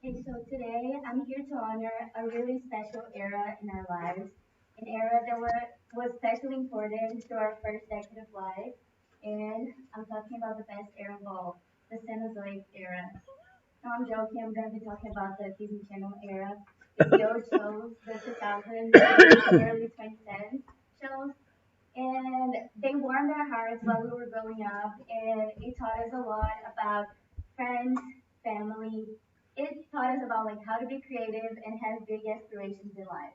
Okay, so today I'm here to honor a really special era in our lives, an era that was especially important to our first decade of life, and I'm talking about the best era of all, the Cenozoic era. No, I'm joking, I'm going to be talking about the Disney Channel era, the old shows, the 2000s, and early 2010s shows, and they warmed our hearts while we were growing up, and it taught us a lot about friends, family. It taught us about like how to be creative and have big aspirations in life.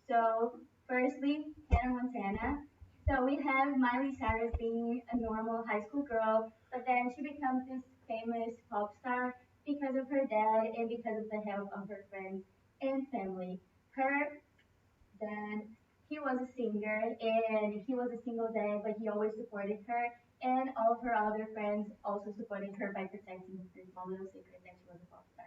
So, firstly, Hannah Montana. So we have Miley Cyrus being a normal high school girl, but then she becomes this famous pop star because of her dad and because of the help of her friends and family. Her then he was a singer and he was a single dad, but he always supported her. And all of her other friends also supported her by protecting this small little secret that she was a pop star.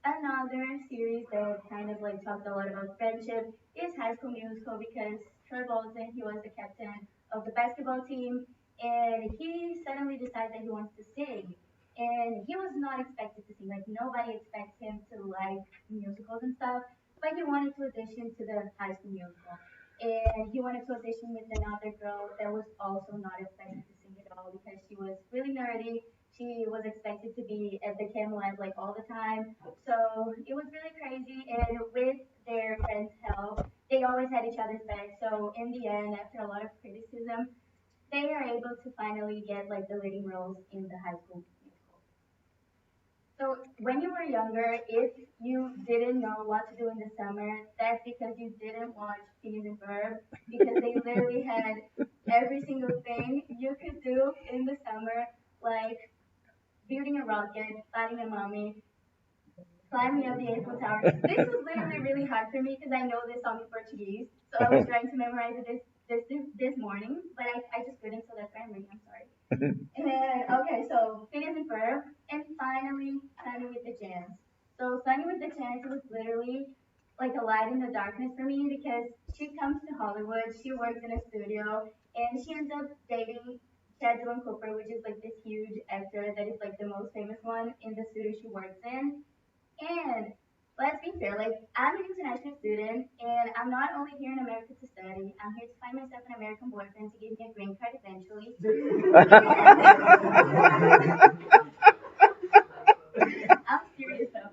Another series that kind of like talked a lot about friendship is High School Musical because Troy Bolton, he was the captain of the basketball team, and he suddenly decided that he wants to sing. And he was not expected to sing, like nobody expects him to like musicals and stuff, but he wanted to audition to the High School Musical. And he wanted to audition with another girl that was also not expected to sing at all because she was really nerdy. She was expected to be at the Camelot like all the time, so it was really crazy, and with their friends' help, they always had each other's back. So in the end, after a lot of criticism, they are able to finally get like the leading roles in the High School Musical. So when you were younger, if you didn't know what to do in the summer, that's because you didn't watch Phineas and Ferb because they literally had every single thing you could do in the summer, like building a rocket, fighting a mummy, climbing up the Eiffel Tower. This was literally really hard for me because I know this song in Portuguese. So I was trying to memorize it this morning, but I just couldn't, so that's why I'm reading. I'm sorry. And okay, so Phineas and Ferb, and finally Sunny with the Jams. So Sunny with the Jams was literally like a light in the darkness for me because she comes to Hollywood, she works in a studio, and she ends up dating Chad Cooper, which is like this huge actor that is like the most famous one in the studio she works in. And let's be fair, like I'm an international student and I'm not only here in America to study, I'm here to find myself an American boyfriend to give me a green card eventually. I'm serious though.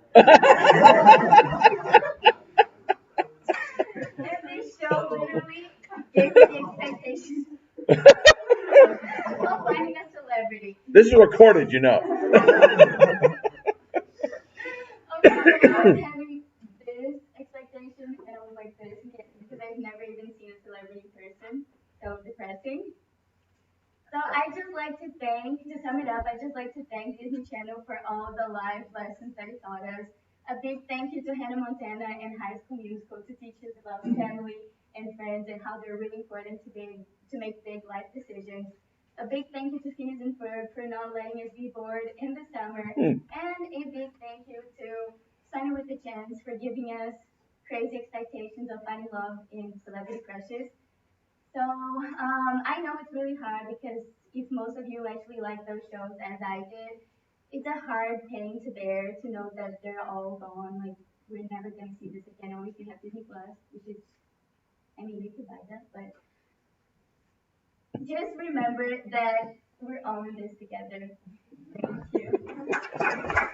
And this show literally gave me the expectations of finding a celebrity. This is recorded, you know. Okay, so I was having this expectation and I was like this because I've never even seen a celebrity in person. So depressing. So I just like to thank, to sum it up, I just like to thank Disney Channel for all the life lessons that it taught us. A big thank you to Hannah Montana and High School Musical to teach us about family and friends and how they're really important to make big life decisions. A big thank you to Phineas and Ferb for not letting us be bored in the summer. And a big thank you to Sunny with the Chance for giving us crazy expectations of finding love in celebrity crushes. So I know it's really hard because if most of you actually like those shows as I did, it's a hard pain to bear to know that they're all gone. Like we're never gonna see this again, or we can have Disney Plus, which is, I mean, you could buy that, but just remember that we're all in this together. Thank you.